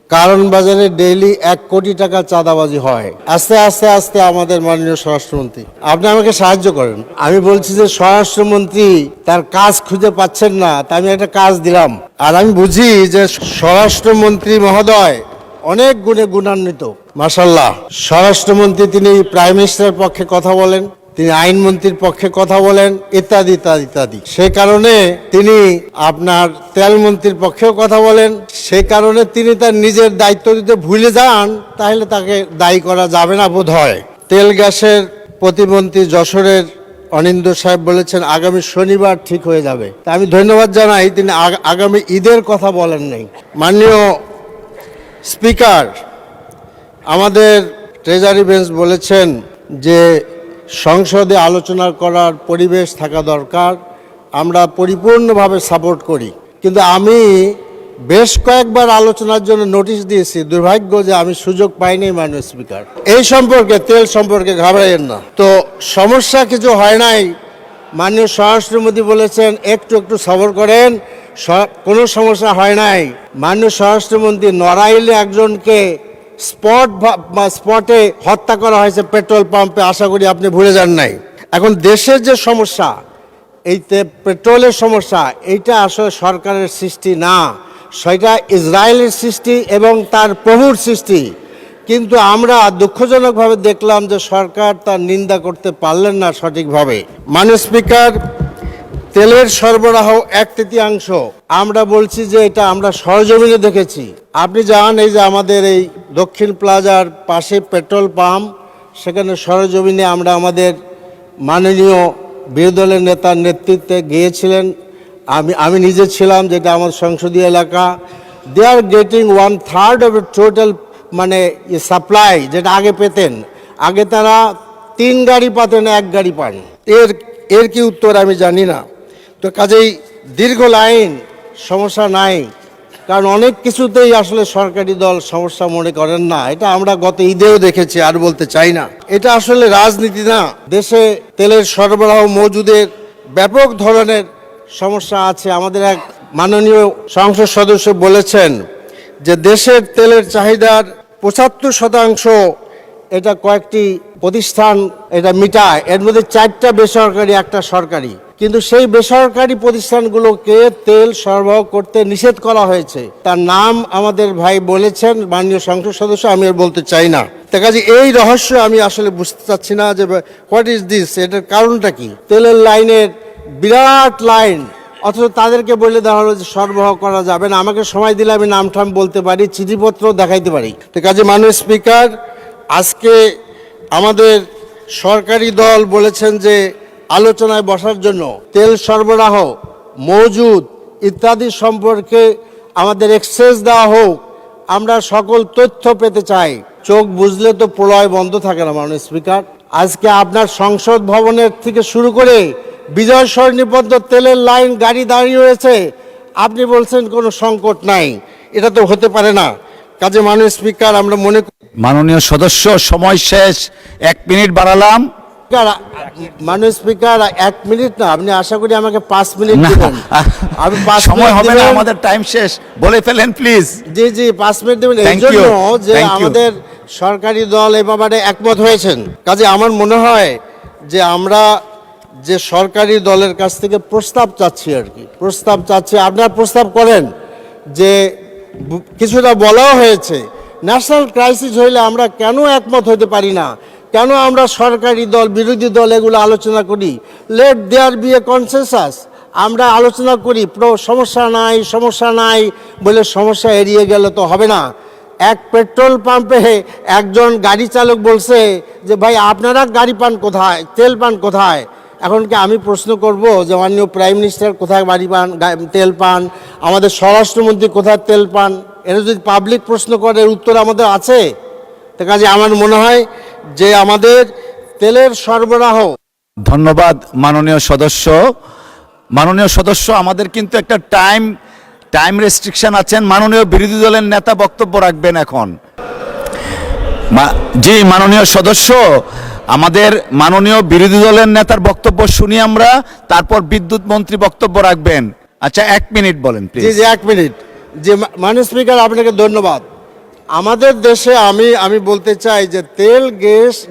কারণ বাজারে ডেইলি 1 কোটি টাকা চাঁদাবাজি হয়। আস্তে আস্তে আস্তে আমাদের মাননীয় স্বরাষ্ট্রমন্ত্রী, আপনি আমাকে সাহায্য করেন। আমি বলছি যে স্বরাষ্ট্রমন্ত্রী তার কাজ খুঁজে পাচ্ছেন না, তাই আমি একটা কাজ দিলাম। আর আমি বুঝি যে স্বরাষ্ট্রমন্ত্রী মহোদয় অনেক গুণে গুণান্বিত, মাশাআল্লাহ। স্বরাষ্ট্রমন্ত্রী তিনি প্রাইম মিনিস্টারের পক্ষে কথা বলেন, তিনি আইনমন্ত্রীর পক্ষে কথা বলেন, ইত্যাদি ইত্যাদি ইত্যাদি। সে কারণে তিনি আপনার তেলমন্ত্রীর পক্ষেও কথা বলেন। সে কারণে তিনি তার নিজের দায়িত্ব দিতে ভুলে যান, তাহলে তাকে দায়ী করা যাবে না বোধ হয়। তেল গ্যাসের প্রতিমন্ত্রী যশোরের অনিন্দ্য সাহেব বলেছেন আগামী শনিবার ঠিক হয়ে যাবে। তা আমি ধন্যবাদ জানাই, তিনি আগামী ঈদের কথা বলেন নাই। মাননীয় স্পিকার, আমাদের ট্রেজারি বেঞ্চ বলেছেন যে সংসদে আলোচনা করার পরিবেশ থাকা দরকার, আমরা পরিপূর্ণভাবে সাপোর্ট করি। কিন্তু আমি বেশ কয়েকবার আলোচনার জন্য নোটিশ দিয়েছি, দুর্ভাগ্য যে আমি সুযোগ পাইনি মাননীয় স্পিকার। এই সম্পর্কে, তেল সম্পর্কে ঘাবড়াইয়েন না। তো সমস্যা কিছু হয় নাই, মাননীয় স্বরাষ্ট্রমন্ত্রী বলেছেন একটু একটু সবর করেন, কোনো সমস্যা হয় নাই। মাননীয় স্বরাষ্ট্রমন্ত্রী, নড়াইলে একজনকে স্পটে হত্যা করা হয়েছে পেট্রোল পাম্পে, আশা করি আপনি ভুলে যান নাই। এখন দেশের যে সমস্যা, এই পেট্রোলের সমস্যা, এইটা আসলে সরকারের সৃষ্টি না, সেটা ইসরায়েলের সৃষ্টি এবং তার প্রভুর সৃষ্টি। কিন্তু আমরা দুঃখজনকভাবে দেখলাম যে সরকার তার নিন্দা করতে পারলেন না সঠিকভাবে। মাননীয় স্পিকার, তেলের সরবরাহ 1/3 আমরা বলছি যে এটা আমরা সরজমিনে দেখেছি। আপনি যান, এই যে আমাদের এই দক্ষিণ প্লাজার পাশে পেট্রোল পাম্প, সেখানে সরজমিনে আমরা আমাদের মাননীয় বিরোধী দলের নেতার নেতৃত্বে গিয়েছিলেন। আমি নিজে ছিলাম, যেটা আমার সংসদীয় এলাকা। দে আর গেটিং 1/3 অফ টোটাল মানে সাপ্লাই, যেটা আগে পেতেন। আগে তারা 3 গাড়ি পাতেন, 1 গাড়ি পান। এর কি উত্তর আমি জানি না। তো কাজেই দীর্ঘ লাইন, সমস্যা নাই, কারণ অনেক কিছুতেই আসলে সরকারি দল সমস্যা মনে করেন না। এটা আমরা গত ঈদেও দেখেছি, আর বলতে চাই না। এটা আসলে রাজনীতি না। দেশে তেলের সরবরাহ মজুদের ব্যাপক ধরনের সমস্যা আছে। আমাদের এক মাননীয় সংসদ সদস্য বলেছেন যে দেশের তেলের চাহিদার 75% এটা কয়েকটি প্রতিষ্ঠান এটা মিটায়, এর মধ্যে 4টা বেসরকারি, 1টা সরকারি। কিন্তু সেই বেসরকারি প্রতিষ্ঠানগুলোকে তেল সরবরাহ করতে নিষেধ করা হয়েছে। তার নাম আমাদের ভাই বলেছেন, মাননীয় সংসদ সদস্য, আমি আর বলতে চাই না। তার কাজে এই রহস্য আমি আসলে বুঝতে চাচ্ছি না যে হোয়াট ইজ দিস, এটার কারণটা কি। তেলের লাইনের বিরাট লাইন, অথচ তাদেরকে বলে দেওয়া হলো যে সরবরাহ করা যাবে না। আমাকে সময় দিলে আমি নামঠাম বলতে পারি, চিঠিপত্র দেখাইতে পারি। তো কাজে মাননীয় স্পিকার, আজকে আমাদের সরকারি দল বলেছেন যে আলোচনায় বসার জন্য তেল সরবরাহ মজুদ ইত্যাদি সম্পর্কে আমাদের এক্সেস দেওয়া হোক। আমরা সকল তথ্য পেতে চাই। চোখ বুঝলে তো প্রলয় বন্ধ থাকে না মাননীয় স্পিকার। আজকে আপনার সংসদ ভবনের থেকে শুরু করে বিজয় সরণি পর্যন্ত তেলের লাইন, গাড়ি দাঁড়িয়ে রয়েছে, আপনি বলছেন কোনো সংকট নাই। এটা তো হতে পারে না। কাজে মাননীয় স্পিকার, আমরা মনে করি। মাননীয় সদস্য, সময় শেষ, 1 মিনিট বাড়ালাম। মাননীয় স্পিকার, 1 মিনিট না, আপনি আশা করি আমাকে 5 মিনিট দিবেন। আমি 5 সময় হবে না, আমাদের টাইম শেষ, বলে ফেলেন প্লিজ। জি জি, 5 মিনিট দেবেন, এই জন্য যে আমাদের সরকারি দল এ ব্যাপারে একমত হয়েছেন। কাজে আমার মনে হয় যে আমরা যে সরকারি দলের কাছ থেকে প্রস্তাব চাচ্ছি, আর কি প্রস্তাব চাচ্ছি, আপনারা প্রস্তাব করেন। যে কিছুটা বলাও হয়েছে, ন্যাশনাল ক্রাইসিস হইলে আমরা কেন একমত হতে পারি না, কেন আমরা সরকারি দল বিরোধী দল এগুলো আলোচনা করি। Let there be a consensus, আমরা আলোচনা করি। সমস্যা নাই বলে সমস্যা এড়িয়ে গেলে তো হবে না। এক পেট্রোল পাম্পে একজন গাড়ি চালক বলছে যে ভাই আপনারা গাড়ি পান কোথায়, তেল পান কোথায়। এখন কি আমি প্রশ্ন করব যে মাননীয় প্রাইম মিনিস্টার কোথায় গাড়ি পান, তেল পান, আমাদের স্বরাষ্ট্রমন্ত্রী কোথায় তেল পান? এটা যদি পাবলিক প্রশ্ন করে, উত্তর আমাদের আছে। তার কাজে আমার মনে হয় যে আমাদের তেলের সরবরাহ। ধন্যবাদ মাননীয় সদস্য। মাননীয় সদস্য, আমাদের কিন্তু একটা টাইম রেস্ট্রিকশন আছেন। মাননীয় বিরোধী দলের নেতা বক্তব্য রাখবেন এখন। জি মাননীয় সদস্য, আমাদের মাননীয় বিরোধী দলের নেতার বক্তব্য শুনি আমরা, তারপর বিদ্যুৎ মন্ত্রী বক্তব্য রাখবেন। আচ্ছা 1 মিনিট বলেন প্লিজ। G 1 minute. যে মাননীয় স্পিকার, আপনাকে ধন্যবাদ। আমাদের দেশে আমি বলতে চাই যে তেল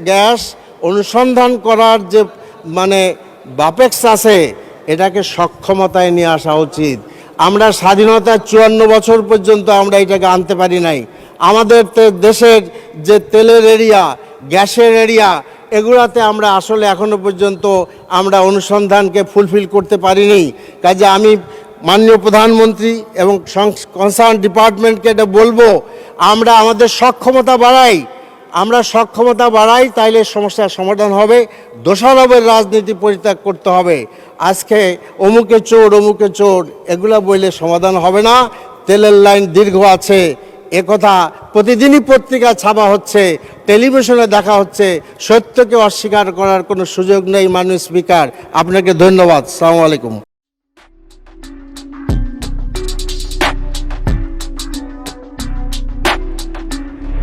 গ্যাস অনুসন্ধান করার যে মানে বাপেক্স আছে, এটাকে সক্ষমতায় নিয়ে আসা উচিত। আমরা স্বাধীনতার 54 বছর পর্যন্ত আমরা এটাকে আনতে পারি নাই। আমাদের দেশের যে তেলের এরিয়া, গ্যাসের এরিয়া, এগুলাতে আমরা আসলে এখনো পর্যন্ত আমরা অনুসন্ধানকে ফুলফিল করতে পারিনি। কাজে আমি মাননীয় প্রধানমন্ত্রী এবং কনসার্ন ডিপার্টমেন্টকে এটা বলবো, আমরা আমাদের সক্ষমতা বাড়াই, তাইলে সমস্যার সমাধান হবে। দোষারোপের রাজনীতি পরিত্যাগ করতে হবে। আজকে অমুকে চোর এগুলা বললে সমাধান হবে না। তেলের লাইন দীর্ঘ আছে, একথা প্রতিদিনই পত্রিকা ছাপা হচ্ছে, টেলিভিশনে দেখা হচ্ছে। সত্যকে অস্বীকার করার কোনো সুযোগ নেই। মাননীয় স্পিকার, আপনাকে ধন্যবাদ। আসসালামু আলাইকুম।